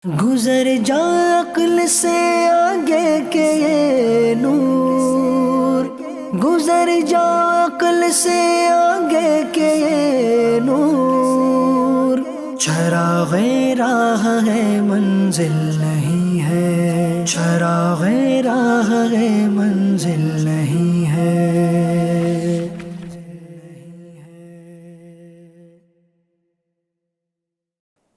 گزر جا عقل سے آگے کے یہ نور، گزر جا عقل سے آگے کے یہ نور، چراغ راہ ہے منزل نہیں ہے، چراغ راہ ہے منزل نہیں ہے۔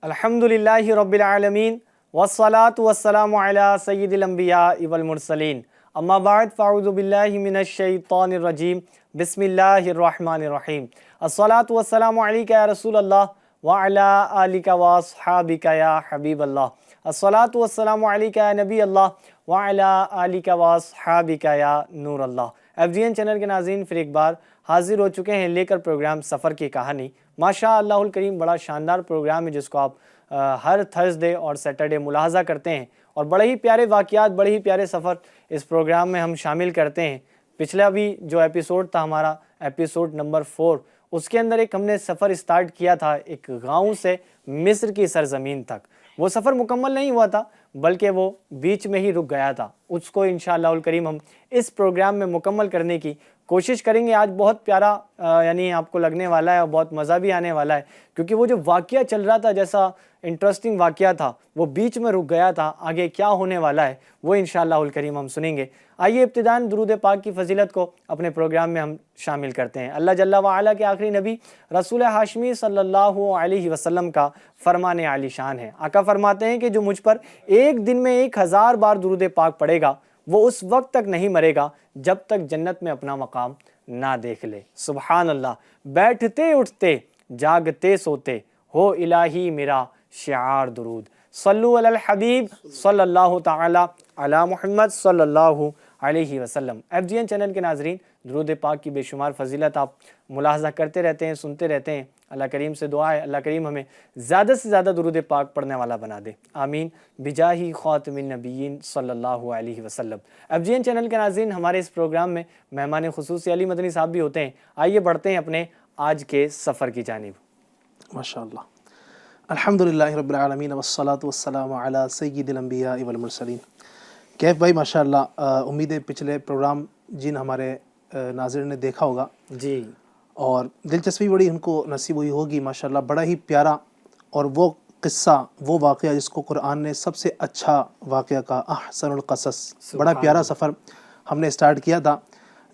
الحمدللہ رب العالمین والصلاة والسلام علی سید الانبیاء والمرسلین، اما بعد فاعوذ باللہ من الشیطان الرجیم، بسم اللہ الرحمن الرحیم۔ الصلاة والسلام علیک یا رسول اللہ وعلی آلک واصحابک یا حبیب اللہ، الصلاة والسلام علیک یا نبی اللہ وعلی آلک واصحابک یا نور اللہ۔ ایف جی این چینل کے ناظرین پھر ایک بار حاضر ہو چکے ہیں لے کر پروگرام سفر کی کہانی۔ ماشاء اللہ الکریم، بڑا شاندار پروگرام ہے جس کو آپ ہر تھرسڈے اور سیٹرڈے ملاحظہ کرتے ہیں، اور بڑے ہی پیارے واقعات، بڑے ہی پیارے سفر اس پروگرام میں ہم شامل کرتے ہیں۔ پچھلا بھی جو ایپیسوڈ تھا ہمارا، ایپیسوڈ نمبر 4، اس کے اندر ایک ہم نے سفر سٹارٹ کیا تھا ایک گاؤں سے مصر کی سرزمین تک۔ وہ سفر مکمل نہیں ہوا تھا بلکہ وہ بیچ میں ہی رک گیا تھا۔ اس کو انشاءاللہ الکریم ہم اس پروگرام میں مکمل کرنے کی کوشش کریں گے۔ آج بہت پیارا یعنی آپ کو لگنے والا ہے اور بہت مزہ بھی آنے والا ہے، کیونکہ وہ جو واقعہ چل رہا تھا، جیسا انٹرسٹنگ واقعہ تھا، وہ بیچ میں رک گیا تھا۔ آگے کیا ہونے والا ہے وہ انشاءاللہ الکریم ہم سنیں گے۔ آئیے ابتداً درود پاک کی فضیلت کو اپنے پروگرام میں ہم شامل کرتے ہیں۔ اللہ جل وعلا کے آخری نبی رسول ہاشمی صلی اللہ علیہ وسلم کا فرمان عالی شان ہے۔ آقا فرماتے ہیں کہ جو مجھ پر ایک دن میں 1000 بار درود پاک پڑھے گا، وہ اس وقت تک نہیں مرے گا جب تک جنت میں اپنا مقام نہ دیکھ لے۔ سبحان اللہ۔ بیٹھتے اٹھتے جاگتے سوتے ہو الہی میرا شعار درود، صلو علی الحبیب صلی اللہ تعالی علی محمد صلی اللہ علیہ وسلم۔ ایف جی این چینل کے ناظرین، درود پاک کی بے شمار فضیلت آپ ملاحظہ کرتے رہتے ہیں، سنتے رہتے ہیں۔ اللہ کریم سے دعا ہے اللہ کریم ہمیں زیادہ سے زیادہ درود پاک پڑھنے والا بنا دے، آمین بجاہ خاتم النبیین صلی اللہ علیہ وسلم۔ ایف جی این چینل کے ناظرین، ہمارے اس پروگرام میں مہمان خصوصی علی مدنی صاحب بھی ہوتے ہیں۔ آئیے بڑھتے ہیں اپنے آج کے سفر کی جانب۔ ماشاءاللہ۔ الحمدللہ رب العالمین والصلاة والسلام علی سید الانبیاء والمرسلین۔ کیف بھائی، ماشاءاللہ، امید ہے پچھلے پروگرام جن ہمارے ناظرین نے دیکھا ہوگا جی، اور دلچسپی بڑی ان کو نصیب ہوئی ہوگی ماشاءاللہ۔ بڑا ہی پیارا اور وہ قصہ، وہ واقعہ جس کو قرآن نے سب سے اچھا واقعہ کہا، احسن القصص، بڑا پیارا سفر ہم نے اسٹارٹ کیا تھا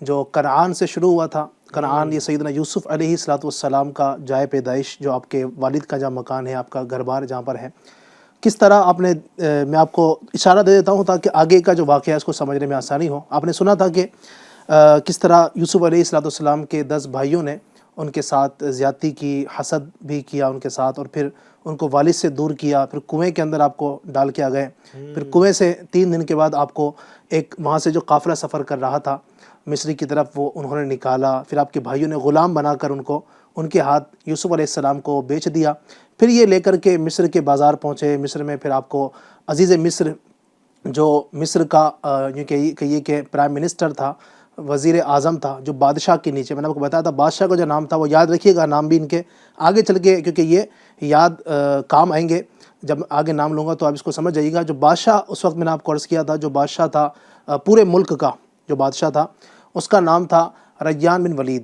جو کنعان سے شروع ہوا تھا۔ کنعان یہ سیدنا یوسف علیہ السلام کا جائے پیدائش، جو آپ کے والد کا جہاں مکان ہے، آپ کا گھر بار جہاں پر ہے، کس طرح آپ نے میں آپ کو اشارہ دے دیتا ہوں تاکہ آگے کا جو واقعہ ہے اس کو سمجھنے میں آسانی ہو۔ آپ نے سنا تھا کہ کس طرح یوسف علیہ السلام کے 10 بھائیوں نے ان کے ساتھ زیادتی کی، حسد بھی کیا ان کے ساتھ، اور پھر ان کو والد سے دور کیا، پھر کنویں کے اندر آپ کو ڈال کے آ گئے۔ پھر کنویں سے 3 دن کے بعد آپ کو ایک وہاں سے جو قافلہ سفر کر رہا تھا مصر کی طرف، وہ انہوں نے نکالا۔ پھر آپ کے بھائیوں نے غلام بنا کر ان کے ہاتھ یوسف علیہ السلام کو بیچ دیا۔ پھر یہ لے کر کے مصر کے بازار پہنچے۔ مصر میں پھر آپ کو عزیز مصر، جو مصر کا یوں کہیے کہ پرائم منسٹر تھا، وزیر اعظم تھا، جو بادشاہ کے نیچے، میں نے آپ کو بتایا تھا بادشاہ کا جو نام تھا وہ یاد رکھیے گا، نام بھی ان کے آگے چل کے، کیونکہ یہ یاد کام آئیں گے جب آگے نام لوں گا تو آپ اس کو سمجھ جائیے گا۔ جو بادشاہ اس وقت میں نے آپ کو عرض کیا تھا، جو بادشاہ تھا پورے ملک کا، جو بادشاہ تھا اس کا نام تھا ریان بن ولید،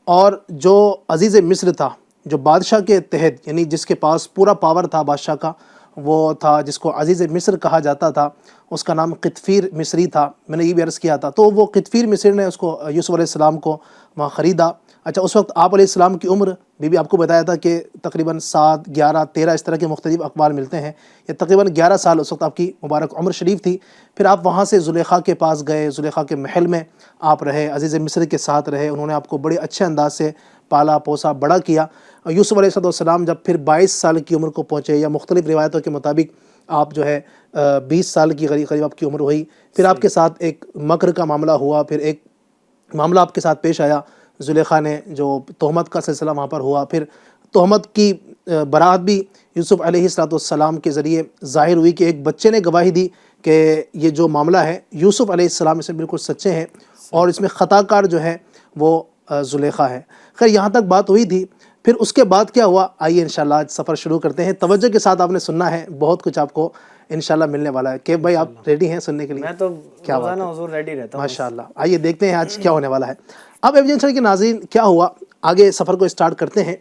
اور جو عزیز مصر تھا، جو بادشاہ کے تحت، یعنی جس کے پاس پورا پاور تھا بادشاہ کا، وہ تھا جس کو عزیز مصر کہا جاتا تھا، اس کا نام قطفیر مصری تھا۔ میں نے یہ بھی عرض کیا تھا، تو وہ قطفیر مصر نے اس کو یوسف علیہ السلام کو وہاں خریدا۔ اچھا، اس وقت آپ علیہ السلام کی عمر بھی آپ کو بتایا تھا کہ تقریباً 7، 11، 13 اس طرح کے مختلف اقوال ملتے ہیں، یہ تقریباً 11 سال اس وقت آپ کی مبارک عمر شریف تھی۔ پھر آپ وہاں سے زلیخا کے پاس گئے، زلیخا کے محل میں آپ رہے، عزیز مصر کے ساتھ رہے، انہوں نے آپ کو بڑے اچھے انداز سے پالا پوسا، بڑا کیا۔ یوسف علیہ السلام جب پھر 22 سال کی عمر کو پہنچے، یا مختلف روایتوں کے مطابق آپ جو ہے 20 سال کی قریب آپ کی عمر ہوئی، پھر آپ کے ساتھ ایک مکر کا معاملہ ہوا، پھر ایک معاملہ آپ کے ساتھ پیش آیا، زلیخا نے جو تہمت کا سلسلہ وہاں پر ہوا، پھر تہمت کی برات بھی یوسف علیہ السلام کے ذریعے ظاہر ہوئی کہ ایک بچے نے گواہی دی کہ یہ جو معاملہ ہے یوسف علیہ السلام اس میں بالکل سچے ہیں، اور اس میں خطا کار جو ہے وہ زلیخا ہے۔ خیر، یہاں تک بات ہوئی تھی پھر اس کے بعد کیا ہوا، آئیے انشاءاللہ آج سفر شروع کرتے ہیں. توجہ کے ساتھ آپ نے سننا ہے، بہت کچھ آپ کو انشاءاللہ ملنے والا ہے. کہ بھائی آپ ریڈی ہیں سننے کے لیے؟ میں تو کیا بات روزانہ ہے، حضور ریڈی رہتا ہوں. ماشاءاللہ. آئیے دیکھتے ہیں آج کیا ہونے والا ہے. اب ایویجنسر کے ناظرین کیا ہوا، آگے سفر کو اسٹارٹ کرتے ہیں.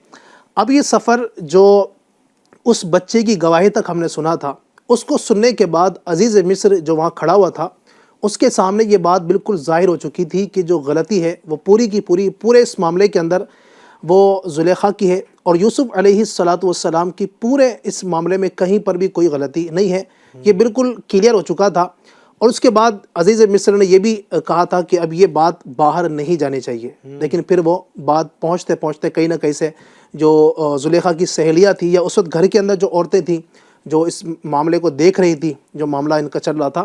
اب یہ سفر جو اس بچے کی گواہی تک ہم نے سنا تھا، اس کو سننے کے بعد عزیز مصر جو وہاں کھڑا ہوا تھا، اس کے سامنے یہ بات بالکل ظاہر ہو چکی تھی کہ جو غلطی ہے وہ پوری کی پوری پورے اس معاملے کے اندر وہ زلیخا کی ہے، اور یوسف علیہ السلام کی پورے اس معاملے میں کہیں پر بھی کوئی غلطی نہیں ہے. یہ بالکل کلیئر ہو چکا تھا. اور اس کے بعد عزیز مصر نے یہ بھی کہا تھا کہ اب یہ بات باہر نہیں جانی چاہیے. لیکن پھر وہ بات پہنچتے پہنچتے کہیں نہ کہیں سے جو زلیخا کی سہیلیاں تھی، یا اس وقت گھر کے اندر جو عورتیں تھیں جو اس معاملے کو دیکھ رہی تھی، جو معاملہ ان کا چل رہا تھا،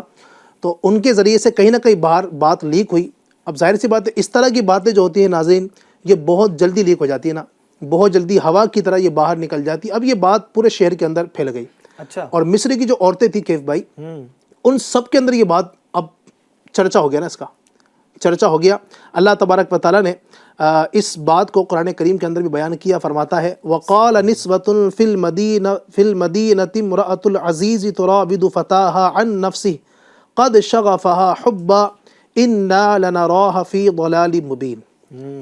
تو ان کے ذریعے سے کہیں نہ کہیں باہر بات لیک ہوئی. اب ظاہر سی بات ہے، اس طرح کی باتیں جو ہوتی ہیں ناظرین، یہ بہت جلدی لیک ہو جاتی ہے نا، بہت جلدی ہوا کی طرح یہ باہر نکل جاتی. اب یہ بات پورے شہر کے اندر پھیل گئی. اچھا. اور مصر کی جو عورتیں تھیں کیف بھائی، ان سب کے اندر یہ بات اب چرچا ہو گیا نا، اس کا چرچا ہو گیا. اللہ تبارک و تعالیٰ نے اس بات کو قرآن کریم کے اندر بھی بیان کیا. فرماتا ہے وَقَالَ نِسْوَةٌ فِي الْمَدِينَةِ امْرَأَةُ الْعَزِيزِ تُرَاوِدُ فَتَاهَا عَن نَفْسِهِ قَدْ شَغَفَهَا حُبًّا إِنَّا لَنَرَاهَا فِي ضَلَالٍ مُبِينٍ.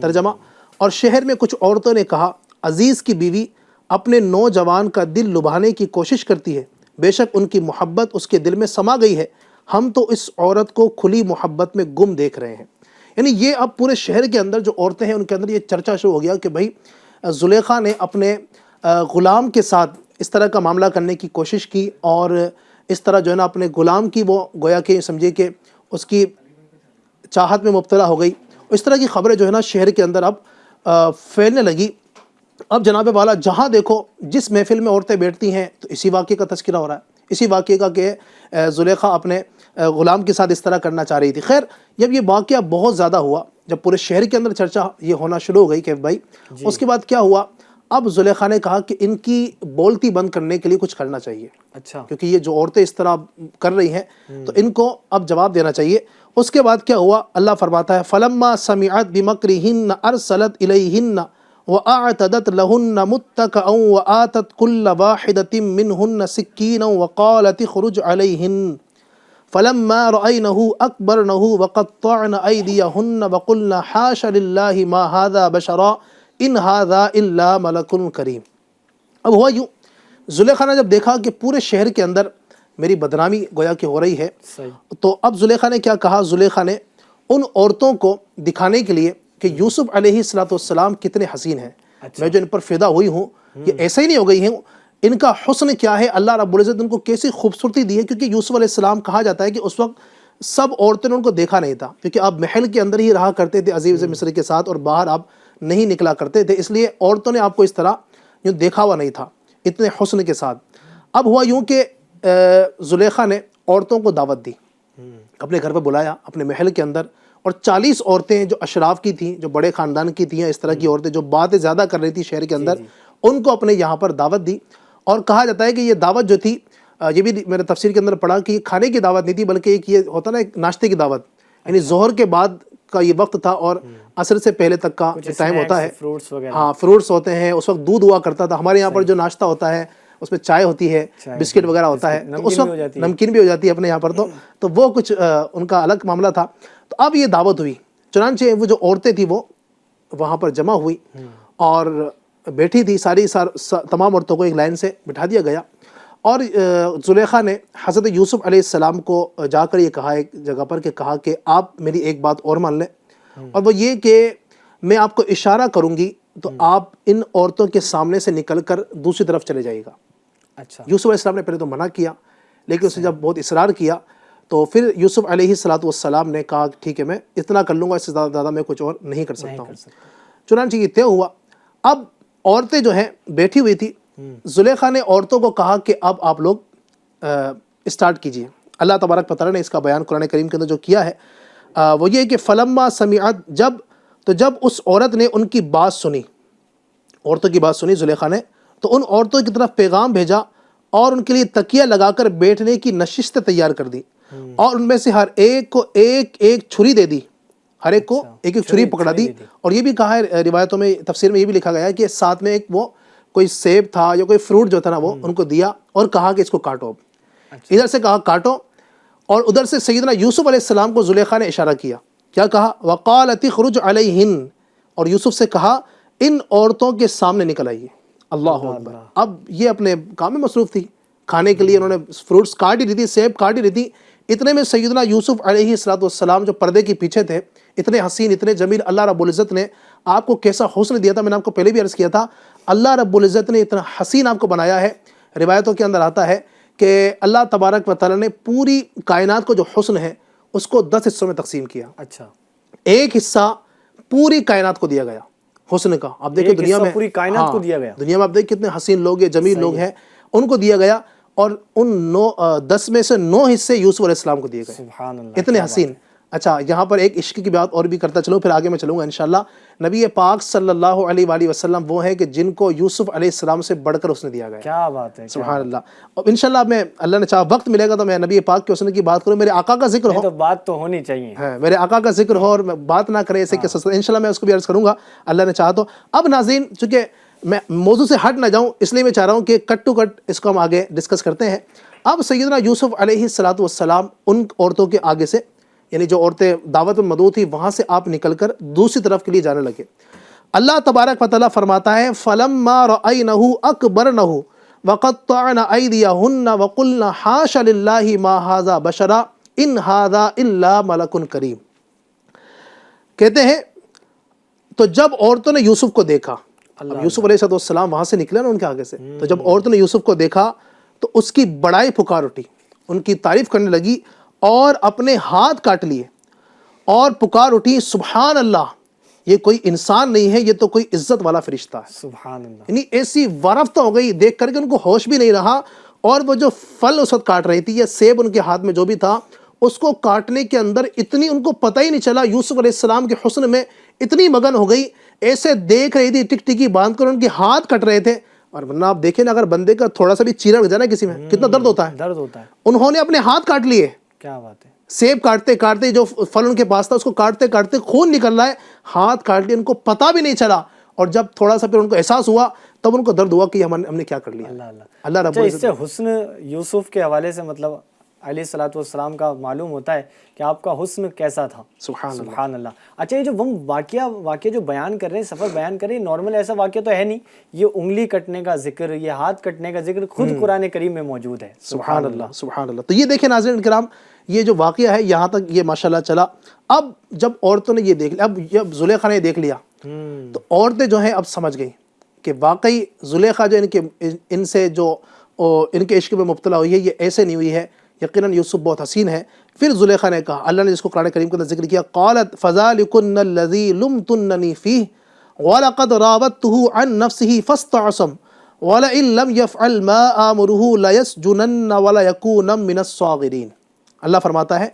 ترجمہ، اور شہر میں کچھ عورتوں نے کہا، عزیز کی بیوی اپنے نوجوان کا دل لبھانے کی کوشش کرتی ہے، بے شک ان کی محبت اس کے دل میں سما گئی ہے، ہم تو اس عورت کو کھلی محبت میں گم دیکھ رہے ہیں. یعنی یہ اب پورے شہر کے اندر جو عورتیں ہیں ان کے اندر یہ چرچا شروع ہو گیا کہ بھائی زلیخا نے اپنے غلام کے ساتھ اس طرح کا معاملہ کرنے کی کوشش کی، اور اس طرح جو ہے نا اپنے غلام کی وہ گویا کہ سمجھے کہ اس کی چاہت میں مبتلا ہو گئی. اس طرح کی خبریں جو ہے نا شہر کے اندر اب پھیلنے لگی. اب جناب والا جہاں دیکھو جس محفل میں عورتیں بیٹھتی ہیں تو اسی واقعے کا تذکرہ ہو رہا ہے، اسی واقعے کا کہ زلیخا اپنے غلام کے ساتھ اس طرح کرنا چاہ رہی تھی. خیر، جب یہ واقعہ بہت زیادہ ہوا، جب پورے شہر کے اندر چرچا یہ ہونا شروع ہو گئی کہ بھائی اس کے بعد کیا ہوا، اب زلیخا نے کہا کہ ان کی بولتی بند کرنے کے لیے کچھ کرنا چاہیے. اچھا. کیونکہ یہ جو عورتیں اس طرح کر رہی ہیں تو ان کو اب جواب دینا چاہیے. اس کے بعد کیا ہوا، اللہ فرماتا ہے فَلَمَّا سَمِعَتْ بِمَكْرِهِنَّ أَرْسَلَتْ إِلَيْهِنَّ وَأَعْتَدَتْ لَهُنَّ مُتَّكَأً وَآتَتْ كُلَّ وَاحِدَةٍ مِّنْهُنَّ سِكِّينًا وَقَالَتِ اخْرُجْ عَلَيْهِنَّ فَلَمَّا رَأَيْنَهُ أَكْبَرْنَهُ وَقَطَّعْنَ أَيْدِيَهُنَّ وَقُلْنَ حَاشَ لِلَّهِ مَا هَذَا بَشَرًا إِنْ هَذَا إِلَّا مَلَكٌ كَرِيمٌ. اب ہوا یوں، زلیخا نے جب دیکھا کہ پورے شہر کے اندر میری بدنامی گویا کہ ہو رہی ہے، تو اب زلیخا نے کیا کہا، زلیخا نے ان عورتوں کو دکھانے کے لیے کہ یوسف علیہ السلام کتنے حسین ہیں، میں جو ان پر فدا ہوئی ہوں یہ ایسا ہی نہیں ہو گئی ہوں، ان کا حسن کیا ہے، اللہ رب العزت ان کو کیسی خوبصورتی دی ہے. کیونکہ یوسف علیہ السلام کہا جاتا ہے کہ اس وقت سب عورتوں نے ان کو دیکھا نہیں تھا، کیونکہ آپ محل کے اندر ہی رہا کرتے تھے عزیز مصر کے ساتھ، اور باہر آپ نہیں نکلا کرتے تھے، اس لیے عورتوں نے آپ کو اس طرح یوں دیکھا ہوا نہیں تھا اتنے حسن کے ساتھ. اب ہوا یوں کہ زلیخا نے عورتوں کو دعوت دی، اپنے گھر پہ بلایا اپنے محل کے اندر، اور 40 عورتیں جو اشراف کی تھیں، جو بڑے خاندان کی تھیں، اس طرح کی عورتیں جو باتیں زیادہ کر رہی تھی شہر کے اندر، ان کو اپنے یہاں پر دعوت دی. اور کہا جاتا ہے کہ یہ دعوت جو تھی، یہ بھی میں نے تفسیر کے اندر پڑھا کہ یہ کھانے کی دعوت نہیں تھی، بلکہ ایک یہ ہوتا نا ایک ناشتے کی دعوت، یعنی ظہر کے بعد کا یہ وقت تھا اور عصر سے پہلے تک کا ٹائم ہوتا ہے. ہاں، فروٹس ہوتے ہیں، اس وقت دودھ ہوا کرتا تھا. ہمارے یہاں پر جو ناشتہ ہوتا ہے اس میں چائے ہوتی ہے، بسکٹ وغیرہ ہوتا ہے، تو اس وقت نمکین بھی ہو جاتی ہے اپنے یہاں پر، تو وہ کچھ ان کا الگ معاملہ تھا. تو اب یہ دعوت ہوئی، چنانچہ وہ جو عورتیں تھیں وہ وہاں پر جمع ہوئی اور بیٹھی تھی، تمام عورتوں کو ایک لائن سے بٹھا دیا گیا. اور زلیخا نے حضرت یوسف علیہ السلام کو جا کر یہ کہا ایک جگہ پر کہ کہا کہ آپ میری ایک بات اور مان لیں، اور وہ یہ کہ میں آپ کو اشارہ کروں گی تو آپ ان عورتوں کے سامنے سے نکل کر دوسری طرف چلے جائے گا. اچھا. یوسف علیہ السلام نے پہلے تو منع کیا، لیکن اس نے جب بہت اصرار کیا تو پھر یوسف علیہ السلام نے کہا کہ ٹھیک ہے میں اتنا کر لوں گا، اس سے زیادہ میں کچھ اور نہیں کر سکتا ہوں. چنانچہ یہ طے ہوا. اب عورتیں جو ہیں بیٹھی ہوئی تھی، زلیخا نے عورتوں کو کہا کہ اب آپ لوگ اسٹارٹ کیجئے. اللہ تبارک و تعالیٰ نے اس کا بیان قرآن کریم کے اندر جو کیا ہے وہ یہ کہ فلما سمعت، جب اس عورت نے ان کی بات سنی، عورتوں کی بات سنی زلیخا نے، تو ان عورتوں کی طرف پیغام بھیجا اور ان کے لیے تکیہ لگا کر بیٹھنے کی نشستیں تیار کر دی، اور ان میں سے ہر ایک کو ایک ایک چھری دے دی. ہر ایک کو ایک ایک چھری پکڑا دی. اور یہ بھی کہا ہے روایتوں میں, تفسیر میں یہ بھی لکھا گیا ہے کہ ساتھ میں ایک وہ کوئی سیب تھا یا کوئی فروٹ جو تھا نا, وہ ان کو دیا اور کہا کہ اس کو کاٹو. ادھر سے کہا کاٹو, اور ادھر سے سیدنا یوسف علیہ السلام کو زلیخا نے اشارہ کیا, کیا کہا, وقالت اخرج علیہن, اور یوسف سے کہا ان عورتوں کے سامنے نکل آئیے. اللہ اکبر. اب یہ اپنے کام میں مصروف تھی, کھانے کے لیے انہوں نے فروٹس کاٹ ہی رہی تھی, سیب کاٹ ہی رہی تھی. اتنے میں سیدنا یوسف علیہ السلام جو پردے کے پیچھے تھے, اتنے حسین اتنے جمیل, اللہ رب العزت نے آپ کو کیسا حسن دیا تھا, میں نے آپ کو پہلے بھی عرض کیا تھا, اللہ رب العزت نے اتنا حسین آپ کو بنایا ہے. روایتوں کے اندر آتا ہے کہ اللہ تبارک و تعالیٰ نے پوری کائنات کو جو حسن ہے اس کو 10 حصوں میں تقسیم کیا. اچھا, ایک حصہ پوری کائنات کو دیا گیا حسن کا. آپ دیکھیں دنیا میں پوری کائنات کو دیا گیا, دنیا میں آپ دیکھیں کتنے حسین لوگ ہیں, جمیل لوگ ہیں, ان کو دیا گیا. اور ان 10 میں سے 9 حصے یوسف علیہ السلام کو دیے گئے. سبحان اللہ, اتنے حسین. اچھا, یہاں پر ایک عشق کی بات اور بھی کرتا چلوں, پھر آگے میں چلوں گا انشاءاللہ. نبی پاک صلی اللہ علیہ وآلہ وسلم وہ ہیں کہ جن کو یوسف علیہ السلام سے بڑھ کر اس نے دیا گیا. کیا بات ہے, سبحان اللہ. اور انشاءاللہ میں اللہ نے چاہا وقت ملے گا تو میں نبی پاک کے حسن کی بات کروں, میرے آقا کا ذکر ہو, تو بات تو ہونی چاہیے, میرے آقا کا ذکر ہو اور میں بات نہ کرے ایسے کہ انشاءاللہ میں اس کو بھی عرض کروں گا اللہ نے چاہا تو. اب ناظرین, چونکہ میں موضوع سے ہٹ نہ جاؤں اس لیے میں چاہ رہا ہوں کہ کٹ ٹو کٹ اس کو ہم آگے ڈسکس کرتے ہیں. اب سیدنا یوسف علیہ السلام ان عورتوں کے آگے سے, یعنی جو عورتیں دعوت میں مدعو تھی وہاں سے آپ نکل کر دوسری طرف کے لیے جانے لگے. اللہ تبارک و تعالیٰ فرماتا ہے فَلَمَّا رَأَيْنَهُ أَكْبَرْنَهُ وَقَطَّعْنَ أَيْدِيَهُنَّ وَقُلْنَ حَاشَ لِلَّهِ مَا هَذَا بَشَرًا إِنْ هَذَا إِلَّا مَلَكٌ كَرِيمٌ. کہتے ہیں تو جب عورتوں نے یوسف کو دیکھا, اب یوسف علیہ السلام وہاں سے نکلے نا ان کے آگے سے, تو جب عورتوں نے یوسف کو دیکھا تو اس کی بڑائی پکار اٹھی, ان کی تعریف کرنے لگی اور اپنے ہاتھ کاٹ لیے اور پکار اٹھی سبحان اللہ, یہ کوئی انسان نہیں ہے, یہ تو کوئی عزت والا فرشتہ ہے. سبحان اللہ. یعنی ایسی وارفتہ ہو گئی دیکھ کر کے ان کو ہوش بھی نہیں رہا, اور وہ جو پھل اس وقت کاٹ رہی تھی یا سیب ان کے ہاتھ میں جو بھی تھا اس کو کاٹنے کے اندر اتنی ان کو پتہ ہی نہیں چلا, یوسف علیہ السلام کے حسن میں اتنی مگن ہو گئی, ایسے دیکھ رہی تھی ٹک ٹکی باندھ کر, ان کے ہاتھ کٹ رہے تھے. اور ورنہ آپ دیکھیں نا, اگر بندے کا تھوڑا سا بھی چیرا لگ جائے نا کسی میں کتنا درد ہوتا ہے, درد ہوتا ہے. انہوں نے اپنے ہاتھ کاٹ لیے. کیا بات ہے, سیب کاٹتے کاٹتے جو پھل ان کے پاس تھا اس کو کاٹتے کاٹتے خون نکل رہا ہے, ہاتھ کاٹ لیے, ان کو پتہ بھی نہیں چلا. اور جب تھوڑا سا پھر ان کو احساس ہوا تب ان کو درد ہوا کہ ہم نے کیا کر لیا. اللہ رب اس سے حسن یوسف کے حوالے سے مطلب علیہ الصلوۃ والسلام کا معلوم ہوتا ہے کہ آپ کا حسن کیسا تھا. سبحان اللہ. اچھا, یہ جو ہم واقعہ جو بیان کر رہے ہیں, سفر بیان کر رہے ہیں, نارمل ایسا واقعہ تو ہے نہیں, یہ انگلی کٹنے کا ذکر, یہ ہاتھ کٹنے کا ذکر خود قرآن کریم میں موجود ہے. سبحان اللہ, سبحان اللہ. تو یہ دیکھیں ناظرین کرام, یہ جو واقعہ ہے یہاں تک یہ ماشاءاللہ چلا. اب جب عورتوں نے یہ دیکھ لیا, اب جب زلیخا نے دیکھ لیا تو عورتیں جو ہیں اب سمجھ گئیں کہ واقعی زلیخا جو ان سے جو ان کے عشق میں مبتلا ہوئی ہے یہ ایسے نہیں ہوئی ہے, یقیناً یوسف بہت حسین ہے. پھر زلیخا نے کہا, اللہ نے جس کو قرآن کریم کے اندر ذکر کیا, قالت فذلکن الذی لمتننی فیہ ولقد راودته عن نفسه فاستعصم ولئن لم يفعل ما آمره لیسجنن وليکون من الصاغرین. اللہ فرماتا ہے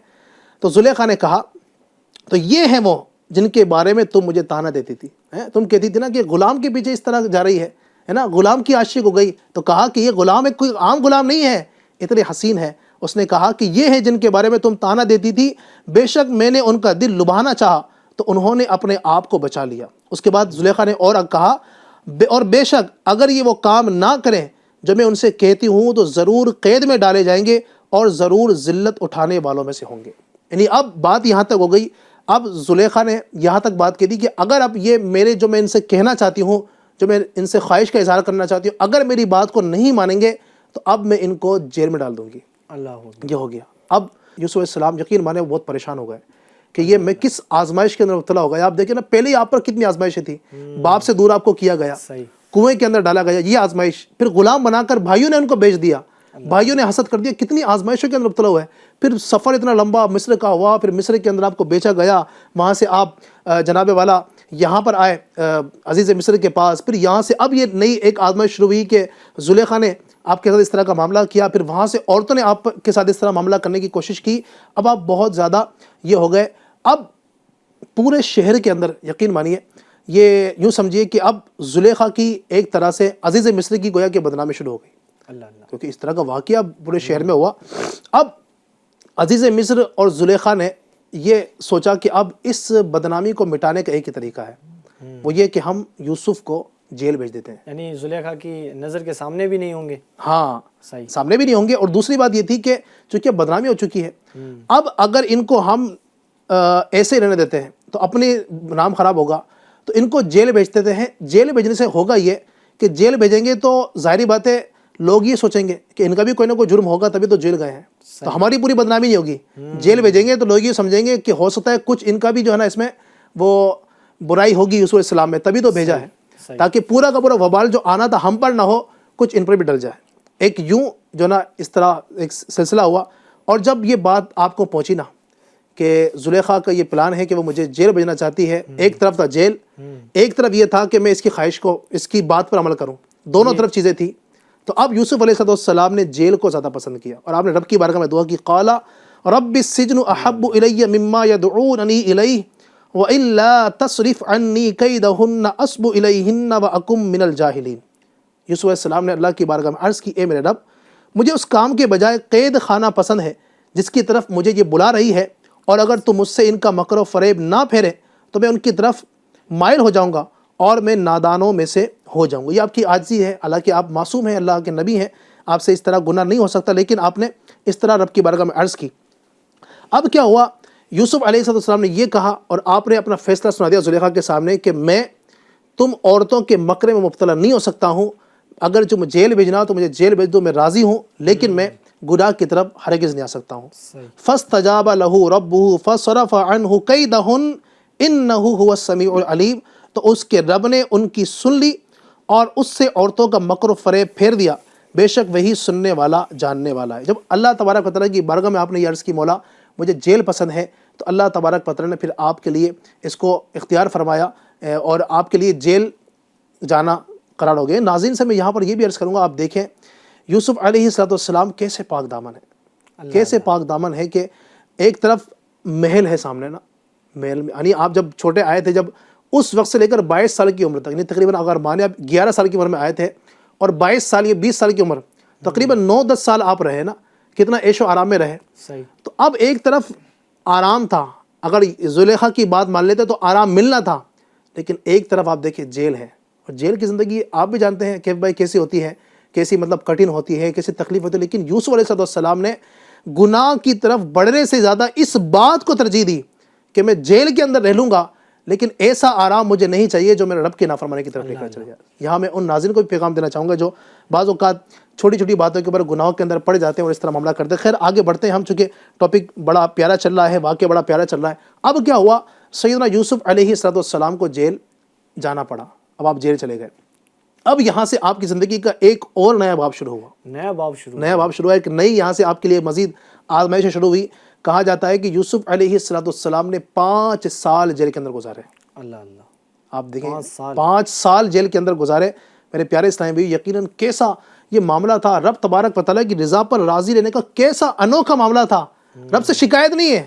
تو زلیخا نے کہا تو یہ ہیں وہ جن کے بارے میں تم مجھے تانا دیتی تھی, تم کہتی تھی نا کہ غلام کے پیچھے اس طرح جا رہی ہے نا, غلام کی عاشق ہو گئی. تو کہا کہ یہ غلام ایک کوئی عام غلام نہیں ہے, اتنے حسین ہے. اس نے کہا کہ یہ ہیں جن کے بارے میں تم تانا دیتی تھی, بے شک میں نے ان کا دل لبھانا چاہا تو انہوں نے اپنے آپ کو بچا لیا. اس کے بعد زلیخا نے اور کہا اور بے شک اگر یہ وہ کام نہ کریں جو میں ان سے کہتی ہوں تو ضرور قید میں ڈالے جائیں گے اور ضرور ذلت اٹھانے والوں میں سے ہوں گے. یعنی اب بات یہاں تک ہو گئی, اب زلیخا نے یہاں تک بات کہہ دی کہ اگر اب یہ میرے جو میں ان سے کہنا چاہتی ہوں, جو میں ان سے خواہش کا اظہار کرنا چاہتی ہوں, اگر میری بات کو نہیں مانیں گے تو اب میں ان کو جیل میں ڈال دوں گی. یہ ہو گیا. اب یوسف علیہ السلام یقین مانے بہت پریشان ہو گئے کہ یہ میں کس آزمائش کے اندر مبتلا ہو گیا. آپ دیکھیں نا, پہلے ہی آپ پر کتنی آزمائشیں تھی, باپ سے دور آپ کو کیا گیا, کنویں کے اندر ڈالا گیا, یہ آزمائش, پھر غلام بنا کر بھائیوں نے ان کو بیچ دیا, بھائیوں نے حسد کر دیا, کتنی آزمائشوں کے اندر مبتلا ہوا ہے. پھر سفر اتنا لمبا مصر کا ہوا, پھر مصر کے اندر آپ کو بیچا گیا, وہاں سے آپ جناب والا یہاں پر آئے عزیز مصر کے پاس, پھر یہاں سے اب یہ نئی ایک آزمائش شروع ہوئی کہ زلیخا نے آپ کے ساتھ اس طرح کا معاملہ کیا, پھر وہاں سے عورتوں نے آپ کے ساتھ اس طرح معاملہ کرنے کی کوشش کی. اب آپ بہت زیادہ یہ ہو گئے. اب پورے شہر کے اندر یقین مانیے یہ یوں سمجھیے کہ اب زلیخا کی ایک طرح سے عزیز مصر کی گویا کہ بدنامی شروع ہو گئی, کیونکہ اس طرح کا واقعہ پورے شہر میں ہوا. اب عزیز مصر اور زلیخا نے یہ سوچا کہ اب اس بدنامی کو مٹانے کا ایک ہی طریقہ ہے، وہ یہ کہ ہم یوسف کو جیل بھیج دیتے ہیں. یعنی زلیخا کی نظر کے سامنے بھی نہیں ہوں گے. ہاں صحیح. سامنے بھی نہیں ہوں گے. اور دوسری بات یہ تھی کہ چونکہ بدنامی ہو چکی ہے، اب اگر ان کو ہم ایسے ہی رہنے دیتے ہیں تو اپنی نام خراب ہوگا، تو ان کو جیل بھیج دیتے ہیں. جیل بھیجنے سے ہوگا یہ کہ جیل بھیجیں گے تو ظاہری بات ہے لوگ یہ سوچیں گے کہ ان کا بھی کوئی نہ کوئی جرم ہوگا تبھی تو جیل گئے ہیں، تو ہماری پوری بدنامی نہیں ہوگی. جیل بھیجیں گے تو لوگ یہ سمجھیں گے کہ ہو سکتا ہے کچھ ان کا بھی جو ہے نا اس میں وہ برائی ہوگی یوسف علیہ السلام میں، تبھی تو بھیجا ہے تاکہ پورا کا پورا وبال جو آنا تھا ہم پر نہ ہو، کچھ ان پر بھی ڈل جائے. ایک یوں جو نا اس طرح ایک سلسلہ ہوا. اور جب یہ بات آپ کو پہنچی نا کہ زلیخا کا یہ پلان ہے کہ وہ مجھے جیل بھیجنا چاہتی ہے، ایک طرف تھا جیل، ایک طرف یہ تھا کہ میں اس کی خواہش کو، اس کی بات پر عمل کروں، دونوں طرف چیزیں تھی. تو اب یوسف علیہ السلام نے جیل کو زیادہ پسند کیا اور آپ نے رب کی بارگاہ میں دعا کی، قال رب السجن احب الی مما یدعوننی الیہ وَإِلَّا تَصْرِفْ عَنِّي كَيْدَهُنَّ أَصْبُ إِلَيْهِنَّ وَأَكُمْ مِنَ الْجَاهِلِينَ. یوسف علیہ السلام نے اللہ کی بارگاہ میں عرض کی، اے میرے رب، مجھے اس کام کے بجائے قید خانہ پسند ہے جس کی طرف مجھے یہ بلا رہی ہے، اور اگر تم مجھ سے ان کا مکر و فریب نہ پھیرے تو میں ان کی طرف مائل ہو جاؤں گا اور میں نادانوں میں سے ہو جاؤں گا. یہ آپ کی عاجزی ہے، حالانکہ آپ معصوم ہیں، اللہ کے نبی ہیں، آپ سے اس طرح گناہ نہیں ہو سکتا، لیکن آپ نے اس طرح رب کی بارگاہ میں عرض کی. اب کیا ہوا، یوسف علیہ السلام نے یہ کہا اور آپ نے اپنا فیصلہ سنا دیا زلیخا کے سامنے کہ میں تم عورتوں کے مکرے میں مبتلا نہیں ہو سکتا ہوں، اگر جو مجھے جیل بھیجنا تو مجھے جیل بھیج دو، میں راضی ہوں، لیکن میں گناہ کی طرف ہرگز نہیں آ سکتا ہوں. فَاسْتَجَابَ لَهُ رَبُّهُ فَصَرَفَ عَنْهُ كَيْدَهُنَّ إِنَّهُ هُوَ السَّمِيعُ الْعَلِيمُ. تو اس کے رب نے ان کی سن لی اور اس سے عورتوں کا مکر و فریب پھیر دیا، بے شک وہی سننے والا جاننے والا ہے. جب اللہ تبارک و تعالیٰ کی بارگاہ میں آپ نے یہ عرض کی مولا مجھے جیل پسند ہے، تو اللہ تبارک و تعالیٰ نے پھر آپ کے لیے اس کو اختیار فرمایا اور آپ کے لیے جیل جانا قرار ہو گئے. ناظرین سے میں یہاں پر یہ بھی عرض کروں گا، آپ دیکھیں یوسف علیہ السلام کیسے پاک دامن ہے، کیسے پاک دامن ہے کہ ایک طرف محل ہے سامنے نا، محل میں یعنی آپ جب چھوٹے آئے تھے، جب اس وقت سے لے کر 22 سال کی عمر تک، یعنی تقریباً اگر مانے آپ 11 سال کی عمر میں آئے تھے اور 22 سال یا 20 سال کی عمر، تقریباً 9-10 سال آپ رہے نا، کتنا عیش و آرام میں رہے. تو اب ایک طرف آرام تھا، اگر زلیخا کی بات مان لیتے تو آرام ملنا تھا، لیکن ایک طرف آپ دیکھیں جیل ہے. اور جیل کی زندگی آپ بھی جانتے ہیں کہ بھائی کیسی ہوتی ہے، کیسی مطلب کٹھن ہوتی ہے، کیسی تکلیف ہوتی ہے. لیکن یوسف علیہ السلام نے گناہ کی طرف بڑھنے سے زیادہ اس بات کو ترجیح دی کہ میں جیل کے اندر رہ لوں گا، لیکن ایسا آرام مجھے نہیں چاہیے جو میرے رب کے نافرمانی کی طرف لے کر چلے جائے. یہاں میں ان ناظرین کو بھی پیغام دینا چاہوں گا جو بعض اوقات چھوٹی چھوٹی باتوں کے اوپر گناہوں کے اندر پڑ جاتے ہیں اور اس طرح معاملہ کرتے ہیں. خیر آگے بڑھتے ہیں ہم، چونکہ ٹاپک بڑا پیارا چل رہا ہے، واقعہ بڑا پیارا چل رہا ہے. اب کیا ہوا، سیدنا یوسف علیہ السلام کو جیل جانا پڑا. اب آپ جیل چلے گئے. اب یہاں سے آپ کی زندگی کا ایک اور نیا باب شروع ہوا، نیا باب شروع ہے، ایک نئی یہاں سے آپ کے لیے مزید آزمائشیں شروع ہوئی. کہا جاتا ہے کہ یوسف علیہ السلام نے 5 سال جیل کے اندر گزارے. اللہ اللہ، آپ دیکھیں 5 سال جیل کے اندر گزارے. میرے پیارے اسلامی بھائی، یقیناً کیسا یہ معاملہ تھا، رب تبارک و تعالیٰ کی رضا پر راضی رہنے کا کیسا انوکھا معاملہ تھا. رب سے شکایت نہیں ہے،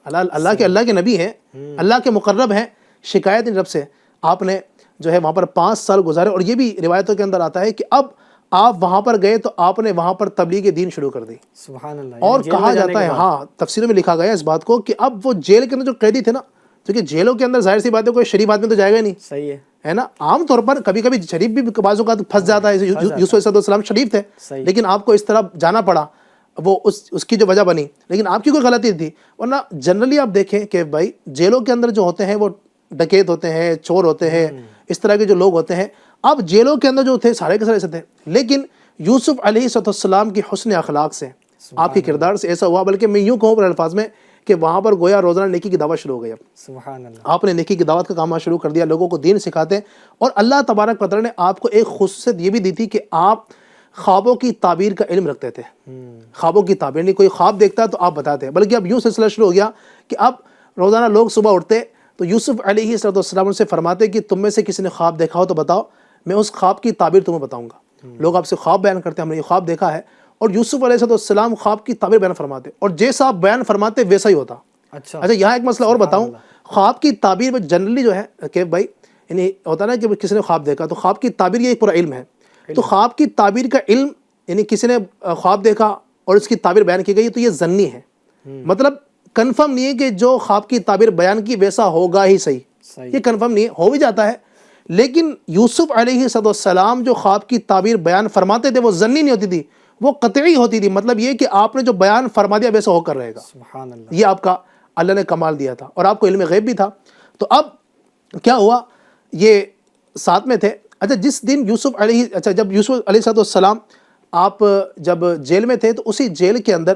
اللہ کے نبی ہیں، اللہ کے مقرب ہیں، شکایت نہیں رب سے. آپ نے جو ہے وہاں پر 5 سال گزارے. اور یہ بھی روایتوں کے اندر آتا ہے کہ اب آپ وہاں پر گئے تو آپ نے وہاں پر تبلیغ دین شروع کر دی. سبحان اللہ. اور کہا جاتا ہے، ہاں تفسیروں میں لکھا گیا اس بات کو کہ اب وہ جیل کے اندر جو قیدی تھے نا، کیونکہ جیلوں کے اندر ظاہر سی بات ہے کوئی شریف آدمی تو جائے گا نہیں، صحیح ہے نا. عام طور پر کبھی کبھی شریف بھی بعض اوقات پھنس جاتا ہے. یوسف علیہ السلام شریف تھے، لیکن آپ کو اس طرح جانا پڑا، وہ اس کی جو وجہ بنی، لیکن آپ کی کوئی غلطی تھی. ورنہ جنرلی آپ دیکھیں کہ بھائی جیلوں کے اندر جو ہوتے ہیں وہ ڈکیت ہوتے ہیں، چور ہوتے ہیں، اس طرح کے جو لوگ ہوتے ہیں. اب جیلوں کے اندر جو تھے سارے کے سارے ایسے تھے، لیکن یوسف علیہ السلام کی حسن اخلاق سے، آپ کے کردار سے ایسا ہوا، بلکہ میں یوں کہوں پر الفاظ میں کہ وہاں پر گویا روزانہ نیکی کی دعوت شروع ہو گئی. اب سبحان اللہ، آپ نے نیکی کی دعوت کا کام شروع کر دیا، لوگوں کو دین سکھاتے. اور اللہ تبارک و تعالیٰ نے آپ کو ایک خصوصیت یہ بھی دی تھی کہ آپ خوابوں کی تعبیر کا علم رکھتے تھے. خوابوں کی تعبیر، نہیں کوئی خواب دیکھتا تو آپ بتاتے. بلکہ اب یوں سلسلہ شروع ہو گیا کہ اب روزانہ لوگ صبح اٹھتے تو یوسف علیہ السلام ان سے فرماتے کہ تم میں سے کسی نے خواب دیکھا ہو تو بتاؤ، میں اس خواب کی تعبیر تمہیں بتاؤں گا. لوگ آپ سے خواب بیان کرتے ہیں، ہم نے یہ خواب دیکھا ہے، اور یوسف علیہ السلام خواب کی تعبیر بیان فرماتے، اور جیسا آپ بیان فرماتے ویسا ہی ہوتا. اچھا یہاں ایک مسئلہ اور بتاؤں، خواب کی تعبیر میں جنرلی جو ہے کہ بھائی یعنی ہوتا نا کہ کسی نے خواب دیکھا تو خواب کی تعبیر یہ ایک پورا علم ہے. تو خواب کی تعبیر کا علم یعنی کسی نے خواب دیکھا اور اس کی تعبیر بیان کی گئی تو یہ ظنی ہے. مطلب کنفرم نہیں ہے کہ جو خواب کی تعبیر بیان کی ویسا ہوگا ہی صحیح، یہ کنفرم نہیں ہے، ہو بھی جاتا ہے، لیکن یوسف علیہ السلام جو خواب کی تعبیر بیان فرماتے تھے وہ ظنی نہیں ہوتی تھی، وہ قطعی ہوتی تھی، مطلب یہ کہ آپ نے جو بیان فرما دیا ویسا ہو کر رہے گا، سبحان اللہ، یہ آپ کا اللہ نے کمال دیا تھا، اور آپ کو علم غیب بھی تھا۔ تو اب کیا ہوا، یہ ساتھ میں تھے۔ اچھا جس دن جب یوسف علیہ السلام آپ جب جیل میں تھے تو اسی جیل کے اندر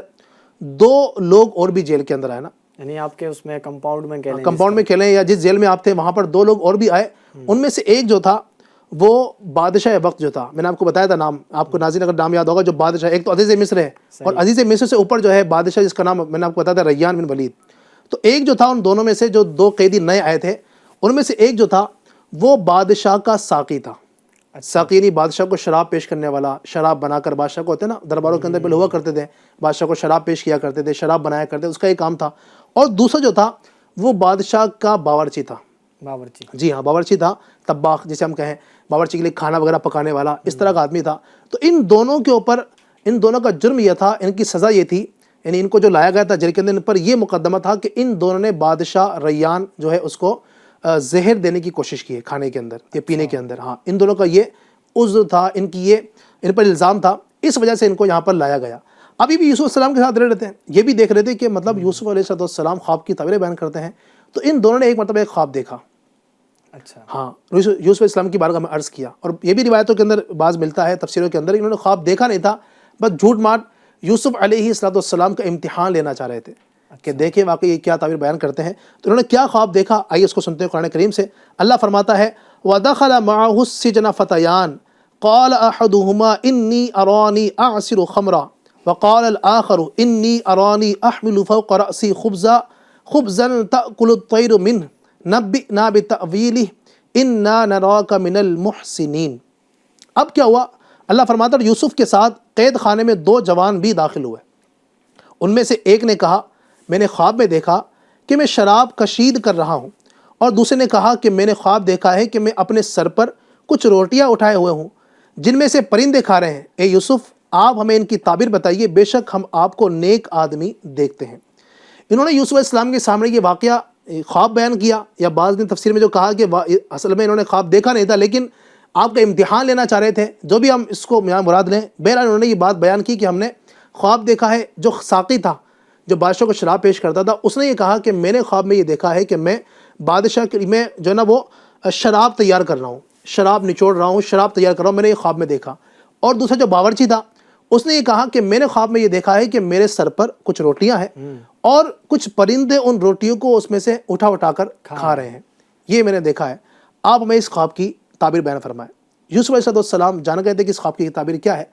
2 لوگ اور بھی جیل کے اندر آئے نا، یعنی آپ کے اس میں کمپاؤنڈ میں کہہ لیں، کمپاؤنڈ میں کھیلیں یا جس جیل میں آپ تھے وہاں پر 2 لوگ اور بھی آئے، ان میں سے ایک جو تھا وہ بادشاہ وقت جو تھا، میں نے آپ کو بتایا تھا نام، آپ کو ناظرین اگر نام یاد ہوگا، جو بادشاہ، ایک تو عزیز مصر ہے اور عزیز مصر سے اوپر جو ہے بادشاہ جس کا نام میں نے آپ کو بتایا تھا ریان بن ولید، تو ایک جو تھا ان دونوں میں سے جو 2 قیدی نئے آئے تھے ان میں سے ایک جو تھا وہ بادشاہ کا ساقی تھا۔ ساقی یعنی بادشاہ کو شراب پیش کرنے والا، شراب بنا کر بادشاہ کو ہوتے نا درباروں کے اندر پہلے ہوا کرتے تھے، بادشاہ کو شراب پیش کیا کرتے تھے، شراب بنایا کرتے تھے، اس کا ایک کام تھا۔ اور دوسرا جو تھا وہ بادشاہ کا باورچی تھا، باورچی، جی ہاں باورچی تھا، طباخ جسے ہم کہیں، باورچی کے لیے کھانا وغیرہ پکانے والا، اس طرح کا آدمی تھا۔ تو ان دونوں کے اوپر، ان دونوں کا جرم یہ تھا، ان کی سزا یہ تھی، یعنی ان کو جو لایا گیا تھا جیل کے اندر، ان پر یہ مقدمہ تھا کہ ان دونوں نے بادشاہ ریان جو ہے اس کو زہر دینے کی کوشش کی ہے کھانے کے اندر یا پینے کے اندر، ہاں ان دونوں کا یہ عذر تھا، ان کی یہ ان پر الزام تھا، اس وجہ سے ان کو یہاں پر لایا گیا۔ ابھی بھی یوسف السلام کے ساتھ رہ رہے تھے، یہ بھی دیکھ رہے تھے کہ مطلب یوسف علیہ السلام خواب کی تعبیریں بیان کرتے ہیں، تو ان دونوں نے ایک مرتبہ ایک خواب دیکھا، اچھا، ہاں یوسف علیہ السلام کی بارگاہ میں عرض کیا، اور یہ بھی روایتوں کے اندر بعض ملتا ہے تفسیروں کے اندر، انہوں نے خواب دیکھا نہیں تھا، بس جھوٹ مار یوسف علیہ السلام کا امتحان لینا چاہ رہے تھے کہ دیکھیں واقعی یہ کیا تعبیر بیان کرتے ہیں۔ تو انہوں نے کیا خواب دیکھا، آئیے اس کو سنتے ہیں قرآن کریم سے۔ اللہ فرماتا ہے وَدَخَلَ مَعَهُ السِّجْنَ فَتَيَانِ قَالَ أَحَدُهُمَا إِنِّي أَرَانِي أَعْصِرُ خَمْرًا وَقَالَ الْآخَرُ إِنِّي أَرَانِي أَحْمِلُ فَوْقَ رَأْسِي خُبْزًا تَأْكُلُ الطَّيْرُ مِنْهُ نَبِّئْنَا بِتَأْوِيلِهِ إِنَّا نَرَاكَ مِنَ الْمُحْسِنِينَ۔ اب کیا ہوا، اللہ فرماتا ہے یوسف کے ساتھ قید خانے میں 2 جوان بھی داخل ہوئے، ان میں سے ایک نے کہا میں نے خواب میں دیکھا کہ میں شراب کشید کر رہا ہوں، اور دوسرے نے کہا کہ میں نے خواب دیکھا ہے کہ میں اپنے سر پر کچھ روٹیاں اٹھائے ہوئے ہوں جن میں سے پرندے کھا رہے ہیں، اے یوسف آپ ہمیں ان کی تعبیر بتائیے، بے شک ہم آپ کو نیک آدمی دیکھتے ہیں۔ انہوں نے یوسف علیہ السلام کے سامنے یہ واقعہ خواب بیان کیا، یا بعض نے تفسیر میں جو کہا کہ اصل میں انہوں نے خواب دیکھا نہیں تھا لیکن آپ کا امتحان لینا چاہ رہے تھے، جو بھی ہم اس کو مراد لیں، بہرحال انہوں نے یہ بات بیان کی کہ ہم نے خواب دیکھا ہے۔ جو ساقی تھا جو بادشاہ کو شراب پیش کرتا تھا، اس نے یہ کہا کہ میں نے خواب میں یہ دیکھا ہے کہ میں بادشاہ کے میں جو ہے نا وہ شراب تیار کر رہا ہوں، شراب نچوڑ رہا ہوں، شراب تیار کر رہا ہوں، میں نے یہ خواب میں دیکھا۔ اور دوسرا جو باورچی تھا اس نے یہ کہا کہ میں نے خواب میں یہ دیکھا ہے کہ میرے سر پر کچھ روٹیاں ہیں اور کچھ پرندے ان روٹیوں کو اس میں سے اٹھا کر کھا رہے ہیں، یہ میں نے دیکھا ہے، آپ ہمیں اس خواب کی تعبیر بیان فرمائیں۔ یوسف علیہ السلام جان گئے تھے کہ اس خواب کی تعبیر کیا ہے،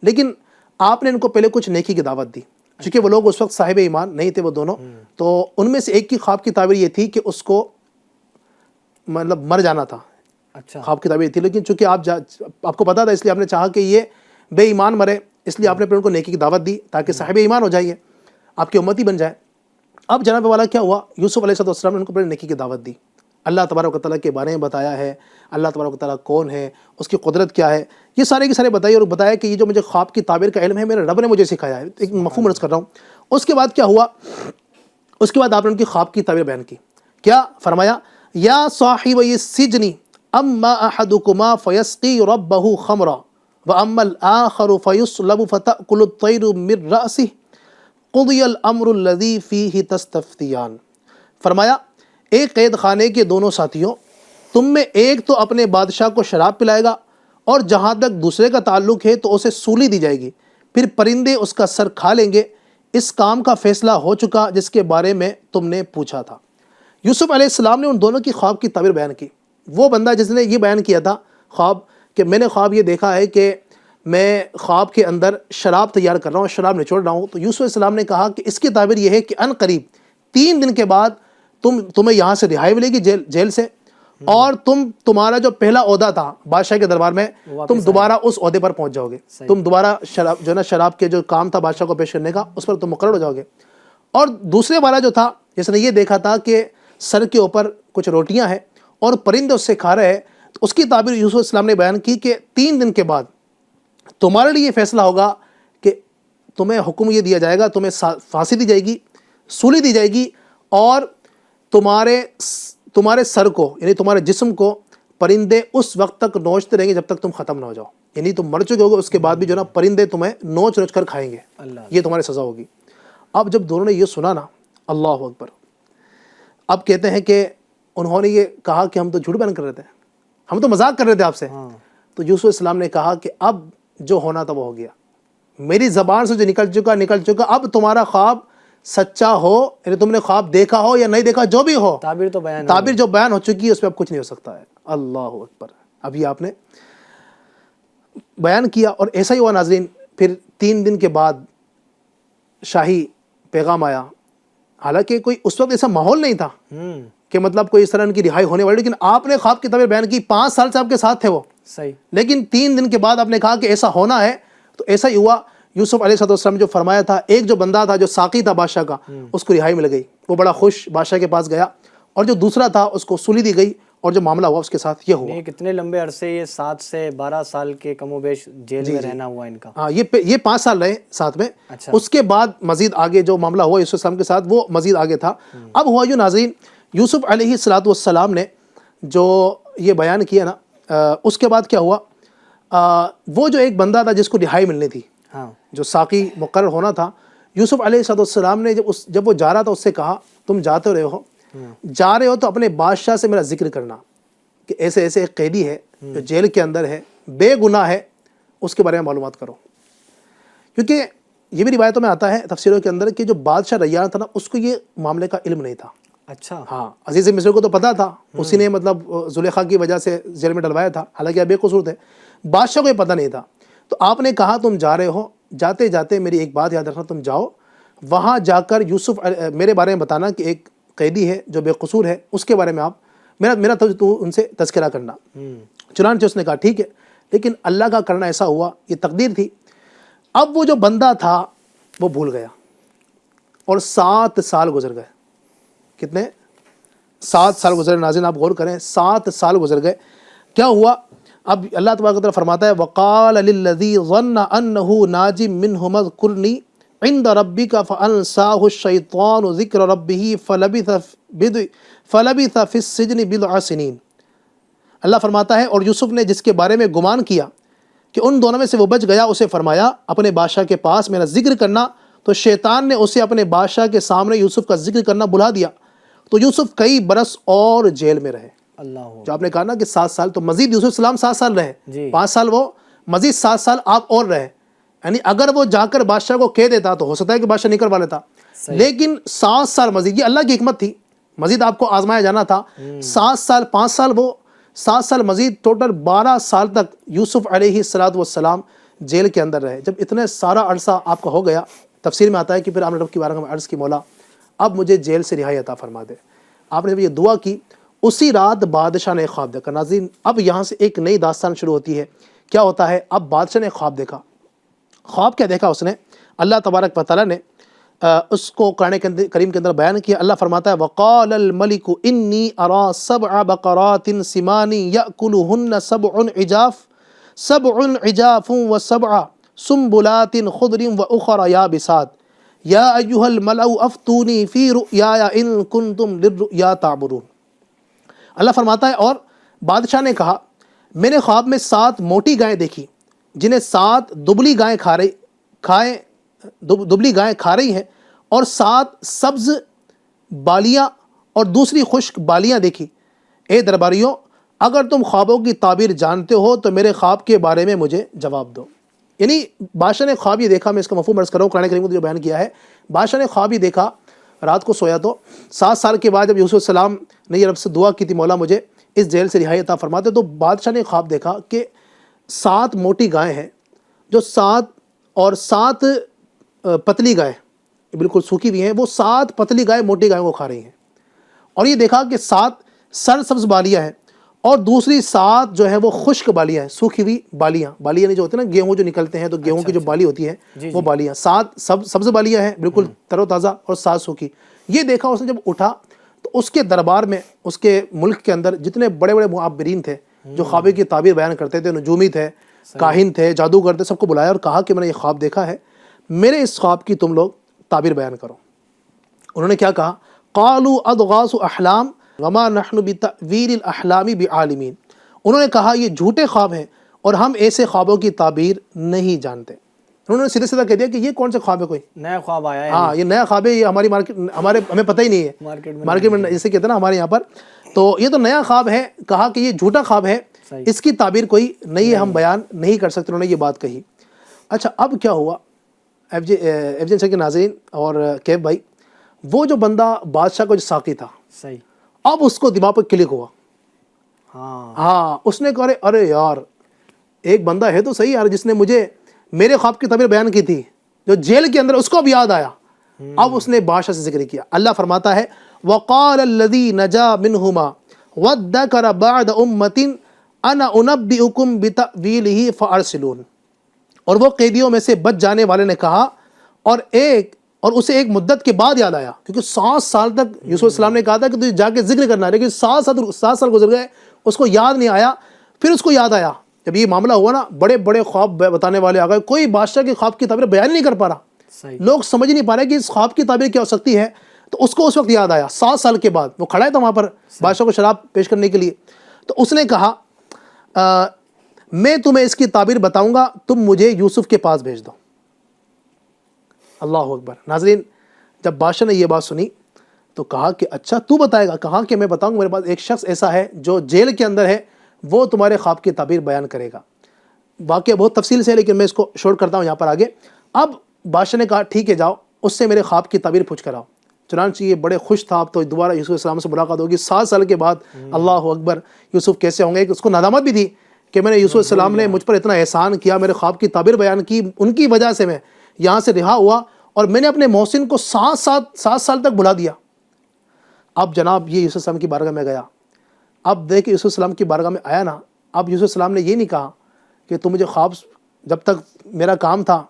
لیکن آپ نے ان کو پہلے کچھ نیکی کی دعوت دی، چونکہ وہ لوگ اس وقت صاحب ایمان نہیں تھے وہ دونوں، تو ان میں سے ایک کی خواب کی تعبیر یہ تھی کہ اس کو مطلب مر جانا تھا، اچھا، خواب کی تعبیر تھی، لیکن چونکہ آپ کو پتا تھا اس لیے آپ نے چاہا کہ یہ بے ایمان مرے، اس لیے آپ نے پھر ان کو نیکی کی دعوت دی تاکہ صاحب ایمان ہو جائیے، آپ کی امتی بن جائے۔ اب جناب والا کیا ہوا، یوسف علیہ السلام نے ان کو پھر نیکی کی دعوت دی، اللہ تبارک و تعالیٰ کے بارے میں بتایا ہے، اللہ تبارک و تعالیٰ کون ہے، اس کی قدرت کیا ہے، یہ سارے کے سارے بتائیے، اور بتایا کہ یہ جو مجھے خواب کی تعبیر کا علم ہے میرے رب نے مجھے سکھایا ہے، ایک مفہوم عرض کر رہا ہوں۔ اس کے بعد کیا ہوا، اس کے بعد آپ نے ان کی خواب کی تعبیر بیان کی، کیا فرمایا، یا صاحبی السجن اما احدکما فیسقی ربہ خمرا واما الاخر فیصلب فتأکل الطیر من رأسہ قضی الامر الذی فیہ تستفتیان۔ فرمایا ایک قید خانے کے دونوں ساتھیوں، تم میں ایک تو اپنے بادشاہ کو شراب پلائے گا، اور جہاں تک دوسرے کا تعلق ہے تو اسے سولی دی جائے گی، پھر پرندے اس کا سر کھا لیں گے، اس کام کا فیصلہ ہو چکا جس کے بارے میں تم نے پوچھا تھا۔ یوسف علیہ السلام نے ان دونوں کی خواب کی تعبیر بیان کی۔ وہ بندہ جس نے یہ بیان کیا تھا خواب کہ میں نے خواب یہ دیکھا ہے کہ میں خواب کے اندر شراب تیار کر رہا ہوں، شراب نچوڑ رہا ہوں، تو یوسف علیہ السلام نے کہا کہ اس کی تعبیر یہ ہے کہ ان قریب 3 دن کے بعد تمہیں یہاں سے رہائی ملے گی جیل سے، اور تمہارا جو پہلا عہدہ تھا بادشاہ کے دربار میں تم دوبارہ اس عہدے پر پہنچ جاؤ گے، تم دوبارہ شراب جو ہے نا شراب کے جو کام تھا بادشاہ کو پیش کرنے کا اس پر تم مقرر ہو جاؤ گے۔ اور دوسرے والا جو تھا جس نے یہ دیکھا تھا کہ سر کے اوپر کچھ روٹیاں ہیں اور پرندے اس سے کھا رہے ہیں، تو اس کی تعبیر یوسف علیہ السلام نے بیان کی کہ 3 دن کے بعد تمہارے لیے یہ فیصلہ ہوگا کہ تمہیں حکم یہ دیا جائے گا، تمہیں پھانسی دی جائے گی، سولی دی جائے گی اور تمہارے سر کو یعنی تمہارے جسم کو پرندے اس وقت تک نوچتے رہیں گے جب تک تم ختم نہ ہو جاؤ. یعنی تم مر چکے ہوگے اس کے بعد بھی جو نا پرندے تمہیں نوچ کر کھائیں گے. یہ تمہاری سزا ہوگی. اب جب دونوں نے یہ سنا نا, اللہ اکبر, اب کہتے ہیں کہ انہوں نے یہ کہا کہ ہم تو جھوٹ بیان کر رہے تھے, ہم تو مذاق کر رہے تھے آپ سے. تو یوسف علیہ السلام نے کہا کہ اب جو ہونا تھا وہ ہو گیا, میری زبان سے جو نکل چکا, اب تمہارا خواب سچا ہو یعنی تم نے خواب دیکھا ہو یا نہیں دیکھا, جو بھی ہو, تعبیر جو بیان ہو چکی ہے اس پہ اب کچھ نہیں ہو سکتا ہے. اللہ اکبر. اب یہ آپ نے بیان کیا اور ایسا ہی ہوا ناظرین. پھر 3 دن کے بعد شاہی پیغام آیا. حالانکہ کوئی اس وقت ایسا ماحول نہیں تھا کہ مطلب کوئی اس طرح ان کی رہائی ہونے والی, لیکن آپ نے خواب کی تعبیر بیان کی. 5 سال سے آپ کے ساتھ تھے وہ, صحیح, لیکن 3 دن کے بعد آپ نے کہا کہ ایسا ہونا ہے. تو ایسا ہی ہوا. یوسف علیہ السلام نے جو فرمایا تھا, ایک جو بندہ تھا جو ساقی تھا بادشاہ کا, اس کو رہائی مل گئی. وہ بڑا خوش بادشاہ کے پاس گیا, اور جو دوسرا تھا اس کو سولی دی گئی, اور جو معاملہ ہوا اس کے ساتھ یہ ہوا. کتنے لمبے عرصے, یہ 7 سے 12 سال کے کم و بیش جیل میں رہنا ہوا ان کا. ہاں, یہ 5 سال رہے ساتھ میں. اس کے بعد مزید آگے جو معاملہ ہوا یوسف السلام کے ساتھ وہ مزید آگے تھا. اب ہوا جو ناظرین, یوسف علیہ السلام نے جو یہ بیان کیا نا, اس کے بعد کیا ہوا, وہ جو ایک بندہ تھا جس کو رہائی ملنی تھی, جو ساقی مقرر ہونا تھا, یوسف علیہ السلام نے جب وہ جا رہا تھا اس سے کہا تم جا رہے ہو تو اپنے بادشاہ سے میرا ذکر کرنا کہ ایسے ایسے ایک قیدی ہے جو جیل کے اندر ہے, بے گناہ ہے, اس کے بارے میں معلومات کرو. کیونکہ یہ بھی روایتوں میں آتا ہے تفسیروں کے اندر کہ جو بادشاہ ریان تھا نا, اس کو یہ معاملے کا علم نہیں تھا. اچھا, ہاں, عزیز مصر کو تو پتا تھا, اسی نے مطلب زلیخا کی وجہ سے جیل میں ڈلوایا تھا, حالانکہ آپ بے قصور تھے. بادشاہ کو یہ پتہ نہیں تھا. تو آپ نے کہا تم جا رہے ہو, جاتے جاتے میری ایک بات یاد رکھنا, تم جاؤ وہاں جا کر یوسف میرے بارے میں بتانا کہ ایک قیدی ہے جو بے قصور ہے, اس کے بارے میں آپ میرا تو ان سے تذکرہ کرنا. چنانچہ اس نے کہا ٹھیک ہے, لیکن اللہ کا کرنا ایسا ہوا, یہ تقدیر تھی. اب وہ جو بندہ تھا وہ بھول گیا, اور 7 سال گزر گئے. کتنے؟ 7 سال گزرے. ناظرین آپ غور کریں, 7 سال گزر گئے. کیا ہوا؟ اب اللہ تبارک و تعالیٰ فرماتا ہے وَقَالَ لِلَّذِي ظَنَّ أَنَّهُ نَاجٍ مِّنْهُ اذْكُرْنِي عِنْدَ رَبِّكَ فَأَنْسَاهُ الشَّيْطَانُ ذِكْرَ رَبِّهِ فَلَبِثَ فِي السِّجْنِ بِضْعَ سِنِينَ. اللہ فرماتا ہے اور یوسف نے جس کے بارے میں گمان کیا کہ ان دونوں میں سے وہ بچ گیا, اسے فرمایا اپنے بادشاہ کے پاس میرا ذکر کرنا. تو شیطان نے اسے اپنے بادشاہ کے سامنے یوسف کا ذکر کرنا بلا دیا. تو یوسف کئی برس اور جیل میں رہے. جو آپ نے کہا نا کہ 7 سال, تو مزید یوسف السلام 7 سال رہے, 5 سال وہ, مزید 7 سال آپ اور رہے. یعنی اگر وہ جا کر بادشاہ کو کہہ دیتا تو ہو سکتا ہے کہ بادشاہ نہیں کروا لیتا, لیکن 7 سال مزید, یہ اللہ کی حکمت تھی, مزید آپ کو آزمایا جانا تھا. 7 سال 5 سال وہ, 7 سال مزید, ٹوٹل 12 سال تک یوسف علیہ السلام جیل کے اندر رہے. جب اتنے سارا عرصہ آپ کا ہو گیا, تفسیر میں آتا ہے کہ پھر آپ نے رب کی بارگاہ میں عرض کی مولا اب مجھے جیل سے رہائی عطا فرما دے. آپ نے جب یہ دعا کی, اسی رات بادشاہ نے خواب دیکھا. ناظرین اب یہاں سے ایک نئی داستان شروع ہوتی ہے. کیا ہوتا ہے؟ اب بادشاہ نے خواب دیکھا. خواب کیا دیکھا اس نے؟ اللہ تبارک و تعالیٰ نے اس کو قرآن کریم کے اندر بیان کیا. اللہ فرماتا ہے وَقَالَ الْمَلِكُ إِنِّي أَرَى 7 بَقَرَاتٍ سِمَانٍ يَأْكُلُهُنَّ 7 عِجَافٌ و7 سُنبُلَاتٍ خُضْرٍ وَأُخَرَ يَابِسَاتٍ يَا أَيُّهَا الْمَلَأُ أَفْتُونِي فِي رُؤْيَايَ إِن كُنتُمْ لِلرُّؤْيَا تعبرون. اللہ فرماتا ہے اور بادشاہ نے کہا میں نے خواب میں 7 موٹی گائیں دیکھی جنہیں 7 دبلی گائیں کھا رہی ہیں, اور 7 سبز بالیاں اور دوسری خشک بالیاں دیکھی. اے درباریوں, اگر تم خوابوں کی تعبیر جانتے ہو تو میرے خواب کے بارے میں مجھے جواب دو. یعنی بادشاہ نے خواب یہ دیکھا, میں اس کا مفہوم عرض کر رہا ہوں, قرآن کریم کو جو بیان کیا ہے. بادشاہ نے خواب یہ دیکھا, رات کو سویا تو 7 سال کے بعد جب یوسف السلام نے یہ رب سے دعا کی تھی مولا مجھے اس جیل سے رہائی عطا فرما دے, تو بادشاہ نے خواب دیکھا کہ 7 موٹی گائیں ہیں جو 7 پتلی گائیں بالکل سوکھی ہوئی ہیں, وہ 7 پتلی گائیں موٹی گائیں کو کھا رہی ہیں. اور یہ دیکھا کہ 7 سر سبز بالیاں ہیں اور دوسری 7 جو ہیں وہ خشک بالیاں ہیں, سوکھی ہوئی بالیاں نہیں جو ہوتے ہیں نا گیہوں جو نکلتے ہیں تو گیہوں کی جو بالی ہوتی ہے وہ بالیاں, 7 سبز بالیاں ہیں بالکل تر و تازہ اور 7 سوکھی. یہ دیکھا اس نے جب اٹھا تو اس کے دربار میں, اس کے ملک کے اندر جتنے بڑے بڑے معبرین تھے جو خوابے کی تعبیر بیان کرتے تھے, نجومی تھے, کاہن تھے, جادوگر تھے, سب کو بلایا اور کہا کہ میں نے یہ خواب دیکھا ہے, میرے اس خواب کی تم لوگ تعبیر بیان کرو. انہوں نے کیا کہا؟ قالوا اضغاث احلام وما نحن بتأویل الاحلام بعالمین. انہوں نے کہا یہ جھوٹے خواب ہیں اور ہم ایسے خوابوں کی تعبیر نہیں جانتے. انہوں نے سیدھے سیدھا کہہ دیا کہ یہ کون سے خواب ہے، کوئی نیا خواب آیا ہے. ہاں یہ نیا خواب ہے، یہ ہماری مارکیٹ ہمیں پتہ ہی نہیں ہے، مارکیٹ میں جسے کہتے ہیں نا ہمارے یہاں پر، تو یہ تو نیا خواب ہے. کہا کہ یہ جھوٹا خواب ہے، اس کی تعبیر کوئی نہیں ہے، ہم بیان نہیں کر سکتے. انہوں نے یہ بات کہی. اچھا اب کیا ہوا ایف جے کے ناظرین اور کیف بھائی، وہ جو بندہ بادشاہ کا جو ساقی تھا، صحیح، اب اس کو دماغ پہ کلک ہوا. ہاں اس نے کہا ارے یار ایک بندہ ہے تو صحیح یار جس نے مجھے میرے خواب کی تعبیر بیان کی تھی، جو جیل کے اندر، اس کو بھی یاد آیا. اب اس نے بادشاہ سے ذکر کیا. اللہ فرماتا ہے وَقَالَ الَّذِي نَجَا مِنْهُمَا وَادَّكَرَ بَعْدَ أُمَّةٍ أَنَا أُنَبِّئُكُمْ بِتَأْوِيلِهِ فَأَرْسِلُونِ. اور وہ قیدیوں میں سے بچ جانے والے نے کہا اور اسے ایک مدت کے بعد یاد آیا، کیونکہ 7 سال تک یوسف علیہ السلام نے کہا تھا کہ تجھے جا کے ذکر کرنا ہے، لیکن 7 سال گزر گئے، اس کو یاد نہیں آیا. پھر اس کو یاد آیا جب یہ معاملہ ہوا نا، بڑے بڑے خواب بتانے والے آ گئے، کوئی بادشاہ کے خواب کی تعبیر بیان نہیں کر پا رہا، لوگ سمجھ نہیں پا رہے کہ اس خواب کی تعبیر کیا ہو سکتی ہے. تو اس کو اس وقت یاد آیا 7 سال کے بعد، وہ کھڑا ہے تھا وہاں پر بادشاہ کو شراب پیش کرنے کے لیے. تو اس نے کہا میں تمہیں اس کی تعبیر بتاؤں گا، تم مجھے یوسف کے پاس بھیج دو. اللہ اکبر. ناظرین جب بادشاہ نے یہ بات سنی تو کہا کہ اچھا تو بتائے گا؟ کہا کہ میں بتاؤں گا، میرے پاس ایک شخص ایسا ہے جو جیل کے اندر ہے، وہ تمہارے خواب کی تعبیر بیان کرے گا. واقعہ بہت تفصیل سے ہے لیکن میں اس کو شورٹ کرتا ہوں یہاں پر آگے. اب بادشاہ نے کہا ٹھیک ہے جاؤ اس سے میرے خواب کی تعبیر پوچھ کر آؤ. چنانچہ یہ بڑے خوش تھا، اب تو دوبارہ یوسف علیہ السلام سے ملاقات ہوگی 7 سال کے بعد. اللہ اکبر. یوسف کیسے ہوں گے؟ اس کو ندامت بھی تھی کہ میں نے یوسف علیہ السلام نے مجھ پر اتنا احسان کیا، میرے خواب کی تعبیر بیان کی، ان کی وجہ سے میں یہاں سے رہا ہوا اور میں نے اپنے محسن کو 7 سال تک بلا دیا. اب جناب یہ یوسف علیہ السلام کی بارگاہ میں گیا. اب دیکھ یوسف علیہ السلام کی بارگاہ میں آیا نا، اب یوسف علیہ السلام نے یہ نہیں کہا کہ تو مجھے خواب جب تک میرا کام تھا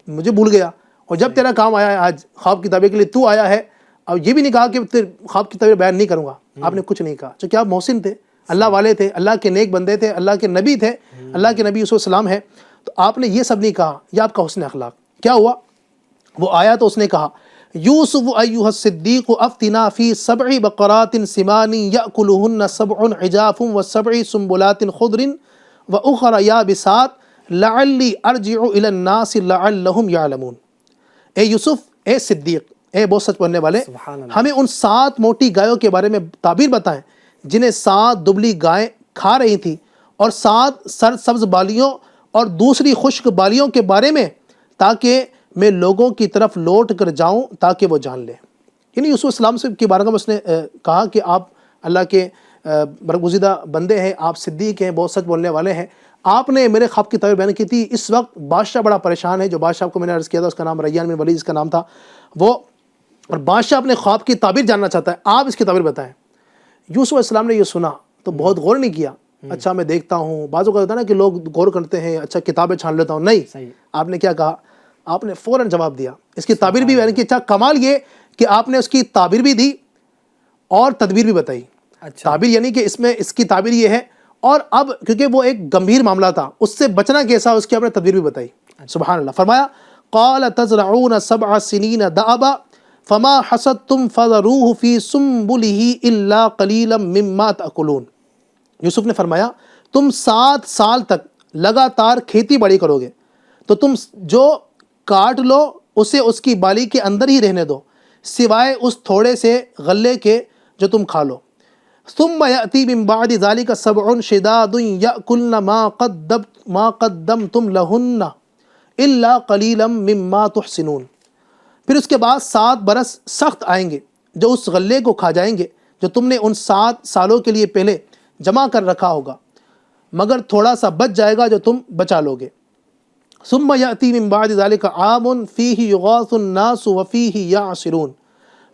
مجھے بھول گیا، اور جب تیرا کام آیا ہے آج خواب کی تعبیر کے لیے تو آیا ہے. اب یہ بھی نہیں کہا کہ خواب کی تعبیر بیان نہیں کروں گا. آپ نے کچھ نہیں کہا، چونکہ آپ محسن تھے، اللہ والے تھے، اللہ کے نیک بندے تھے، اللہ کے نبی تھے، اللہ کے نبی یوسف علیہ السلام ہے. تو آپ نے یہ سب نہیں کہا. یہ آپ کا حسن اخلاق. کیا ہوا؟ وہ آیا تو اس نے کہا یوسف ایھا الصدیق افتنا فی 7 بقرات سمان یاکلہن 7 عجاف و7 سنبلات خضر واخر یابسات لعلی ارجع الی الناس لعلہم یعلمون. اے یوسف، اے صدیق، اے بہت سچ بولنے والے، ہمیں ان 7 موٹی گایوں کے بارے میں تعبیر بتائیں جنہیں 7 دبلی گائیں کھا رہی تھیں، اور 7 سرسبز بالیوں اور دوسری خشک بالیوں کے بارے میں، تاکہ میں لوگوں کی طرف لوٹ کر جاؤں تاکہ وہ جان لیں. یعنی یوسف السلام سے کی بارگاہ میں اس نے کہا کہ آپ اللہ کے برگزیدہ بندے ہیں، آپ صدیق ہیں، بہت سچ بولنے والے ہیں، آپ نے میرے خواب کی تعبیر بیان کی تھی. اس وقت بادشاہ بڑا پریشان ہے. جو بادشاہ کو میں نے عرض کیا تھا اس کا نام ریان بن ولید اس کا نام تھا وہ، اور بادشاہ اپنے خواب کی تعبیر جاننا چاہتا ہے، آپ اس کی تعبیر بتائیں. یوسف علیہ السلام نے یہ سنا تو بہت غور نہیں کیا. اچھا میں دیکھتا ہوں، بعضوں کا ہوتا ہے نا کہ لوگ غور کرتے ہیں، اچھا کتابیں چھان لیتا ہوں. نہیں، آپ نے کیا کہا؟ آپ نے فوراً جواب دیا. اس کی تعبیر بھی بیان کی. اچھا کمال یہ کہ آپ نے اس کی تعبیر بھی دی اور تدبیر بھی بتائی. تعبیر یعنی کہ اس کی تعبیر یہ ہے، اور اب کیونکہ وہ ایک گمبھیر معاملہ تھا، اس سے بچنا کیسا، اس کی آپ نے تدبیر بھی بتائی. سبحان اللہ. فرمایا قال تزرعون 7 سنین دأبا فما حصدتم فذروه في سنبله الا قليلا مما تأكلون. یوسف نے فرمایا تم 7 سال تک لگاتار کھیتی باڑی کرو گے، تو تم جو کاٹ لو اسے اس کی بالی کے اندر ہی رہنے دو، سوائے اس تھوڑے سے غلے کے جو تم کھا لو. ثم یأتی من بعد ذلك 7 شداد یأکلن ما قدمتم لہن الا قلیلا مما تحسنون. پھر اس کے بعد 7 برس سخت آئیں گے جو اس غلے کو کھا جائیں گے جو تم نے ان 7 سالوں کے لیے پہلے جمع کر رکھا ہوگا، مگر تھوڑا سا بچ جائے گا جو تم بچا لوگے. ثم یأتی من بعد ذلك عام فیہ یغاث الناس وفیہ یعصرون.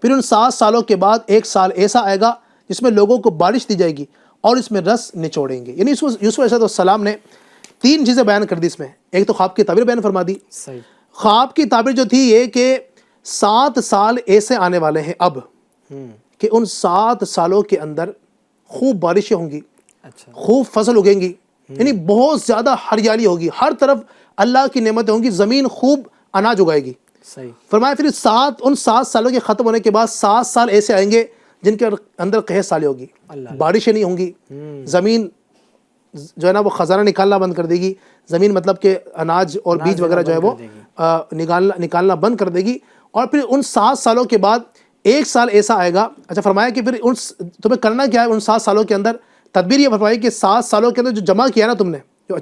پھر ان 7 سالوں کے بعد ایک سال ایسا آئے گا جس میں لوگوں کو بارش دی جائے گی اور اس میں رس نچوڑیں گے. یعنی یوسف علیہ السلام نے 3 چیزیں بیان کر دی اس میں. ایک تو خواب کی تعبیر بیان فرما دی. خواب کی تعبیر جو تھی یہ کہ 7 سال ایسے آنے والے ہیں اب کہ ان 7 سالوں کے اندر خوب بارشیں ہوں گی، خوب فصل اگیں گی، یعنی بہت زیادہ ہریالی ہوگی، ہر طرف اللہ کی نعمتیں ہوں گی، زمین خوب اناج اگائے گی. صحیح. فرمایا پھر ان 7 سالوں کے ختم ہونے کے بعد 7 سال ایسے آئیں گے جن کے اندر قحط سالی ہوگی, بارشیں نہیں ہوں گی, زمین جو ہے نا وہ خزانہ نکالنا بند کر دے گی, زمین مطلب کہ اناج اور بیج وغیرہ جو ہے وہ نکالنا بند کر دے گی. اور پھر ان 7 سالوں کے بعد 1 سال ایسا آئے گا. اچھا فرمایا کہ پھر تمہیں کرنا کیا ہے ان 7 سالوں کے اندر, تدبیر یہ فرمائی کہ 7 سالوں کے اندر جو جمع کیا نا تم نے, جو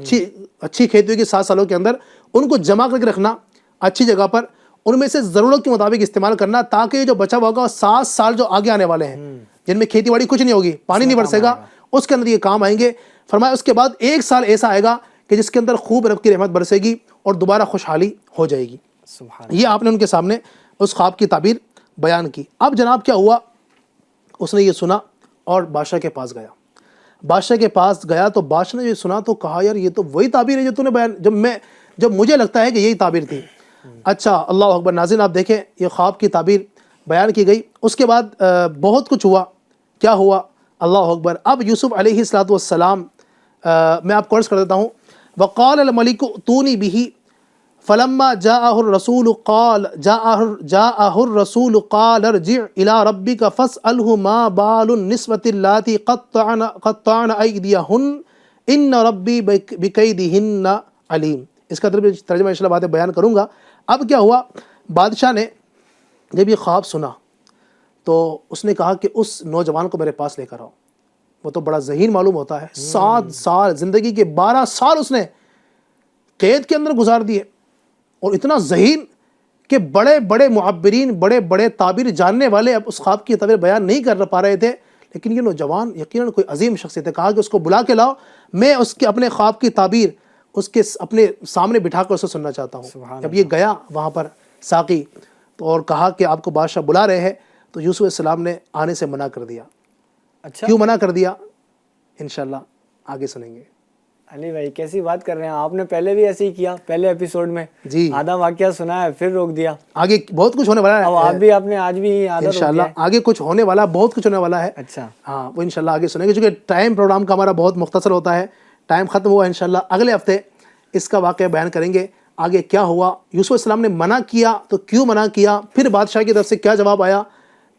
اچھی کھیتی ہوگی 7 سالوں کے اندر, ان کو جمع کر کے رکھنا اچھی جگہ پر, ان میں سے ضرورت کے مطابق استعمال کرنا, تاکہ یہ جو بچا ہوا ہوگا 7 سال جو آگے آنے والے ہیں جن میں کھیتی باڑی کچھ نہیں ہوگی, پانی نہیں برسے گا, اس کے اندر یہ کام آئیں گے. فرمایا اس کے بعد 1 سال ایسا آئے گا کہ جس کے اندر خوب رب کی رحمت برسے گی اور دوبارہ خوشحالی ہو جائے گی. یہ آپ نے ان کے سامنے اس خواب کی تعبیر بیان کی. اب جناب کیا ہوا, اس نے یہ سنا اور بادشاہ کے پاس گیا. بادشاہ کے پاس گیا تو بادشاہ نے یہ سنا تو کہا یار یہ تو وہی تعبیر ہے جو تو نے بیان, جب مجھے لگتا ہے کہ یہی تعبیر تھی. اچھا اللہ اکبر. ناظرین آپ دیکھیں یہ خواب کی تعبیر بیان کی گئی. اس کے بعد بہت کچھ ہوا. کیا ہوا؟ اللہ اکبر. اب یوسف علیہ السلام میں آپ کو عرض کر دیتا ہوں. وقال الملک اتونی به فلما جاءه الرسول قال ارجع الى ربك فاسأله ما بال النسوة اللاتي قطعن أيديهن ان ربی بکیدہن علیم. اس کا ترجمہ انشاءاللہ باتیں بیان کروں گا. اب کیا ہوا, بادشاہ نے جب یہ خواب سنا تو اس نے کہا کہ اس نوجوان کو میرے پاس لے کر آؤ. وہ تو بڑا ذہین معلوم ہوتا ہے. 7 سال زندگی کے 12 سال اس نے قید کے اندر گزار دیے, اور اتنا ذہین کہ بڑے بڑے معبرین, بڑے بڑے تعبیر جاننے والے اب اس خواب کی تعبیر بیان نہیں کر پا رہے تھے. لیکن یہ نوجوان یقیناً کوئی عظیم شخصیت ہے. کہا کہ اس کو بلا کے لاؤ, میں اس کے اپنے خواب کی تعبیر اس کے اپنے سامنے بٹھا کر اسے سننا چاہتا ہوں. جب یہ گیا وہاں پر ساقی تو اور کہا کہ آپ کو بادشاہ بلا رہے ہیں, تو یوسف علیہ السلام نے آنے سے منع کر دیا. اچھا کیوں منع کر دیا انشاءاللہ آگے سنیں گے. علی بھائی کیسی بات کر رہے ہیں آپ, نے پہلے بھی ایسے ہی کیا, پہلے ایپیسوڈ میں جی آدھا واقعہ سنا ہے پھر روک دیا. آگے بہت کچھ ہونے والا ہے. اب آپ بھی آپ نے آج بھی آدھا انشاءاللہ آگے کچھ ہونے والا, بہت کچھ ہونے والا ہے. اچھا ہاں وہ انشاءاللہ آگے سنیں گے, چونکہ ٹائم پروگرام کا ہمارا بہت مختصر ہوتا ہے. ٹائم ختم ہوا, انشاءاللہ اگلے ہفتے اس کا واقعہ بیان کریں گے. آگے کیا ہوا, یوسف علیہ السلام نے منع کیا تو کیوں منع کیا, پھر بادشاہ کی طرف سے کیا جواب آیا,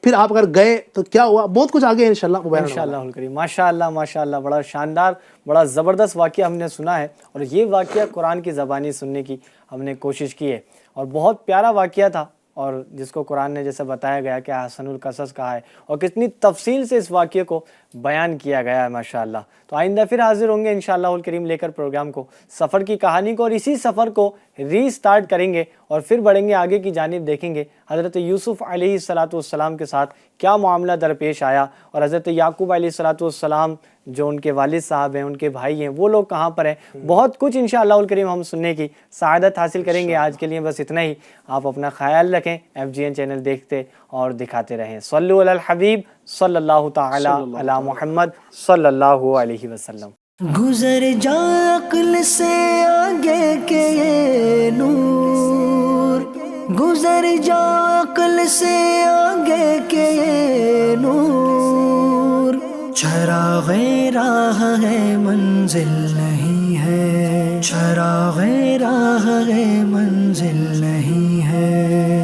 پھر آپ اگر گئے تو کیا ہوا, بہت کچھ آگے انشاءاللہ وہ بیان ہوگا. انشاءاللہ الکریم. ماشاءاللہ ماشاءاللہ, بڑا شاندار بڑا زبردست واقعہ ہم نے سنا ہے, اور یہ واقعہ قرآن کی زبانی سننے کی ہم نے کوشش کی ہے, اور بہت پیارا واقعہ تھا, اور جس کو قرآن نے جیسے بتایا گیا کہ احسن القصص کہا ہے, اور کتنی تفصیل سے اس واقعے کو بیان کیا گیا ہے ماشاءاللہ. تو آئندہ پھر حاضر ہوں گے انشاءاللہ الکریم لے کر پروگرام کو, سفر کی کہانی کو, اور اسی سفر کو ری سٹارٹ کریں گے اور پھر بڑھیں گے آگے کی جانب. دیکھیں گے حضرت یوسف علیہ السلام کے ساتھ کیا معاملہ درپیش آیا, اور حضرت یعقوب علیہ السلام جو ان کے والد صاحب ہیں, ان کے بھائی ہیں, وہ لوگ کہاں پر ہیں. بہت کچھ انشاءاللہ الکریم ہم سننے کی سعادت حاصل کریں گے. آج کے لیے بس اتنا ہی. آپ اپنا خیال رکھیں, FGN چینل دیکھتے اور دکھاتے رہیں. صلو علی الحبیب صلی اللہ تعالی علی محمد صلی اللہ علیہ وسلم. گزر جا عقل سے آگے کے یہ نور, گزر جا عقل سے آگے کے یہ نور, چراغ راہ ہے منزل نہیں ہے, چراغ راہ ہے منزل نہیں ہے.